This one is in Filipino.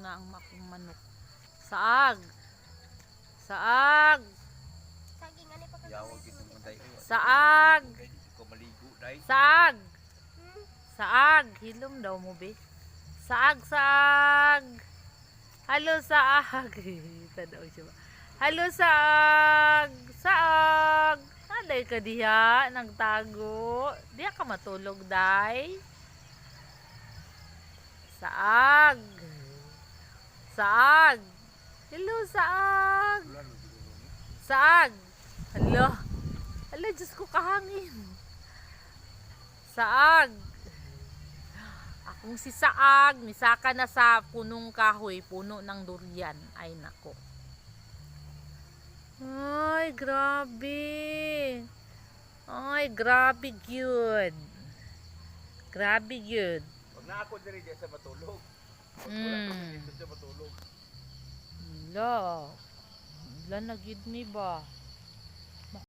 na ang akong manok. Saag. Saag. Saging ani pa Yawag ito mo tayo. Saag. Ko maligo dai. Saag. Saag. Hilom daw mo, be. Saag, saag. Halo, saag. Tanaw siya ba? Halo, saag. Saag. Naday ka diha. Nagtago. Diha ka matulog, day. Saag. Saag. Hello, saag. Saag. Hala. Hala, Diyos ko, kahangin. Saag. Akong si Saag, misaka na sa punong kahoy, puno ng durian. Ay, nako. Ay, grabe. Ay, grabe good. Grabe good. Wag na ako diri sa matulog. Mm. Dito sa matulog. Hala. Hala na gid mi ba?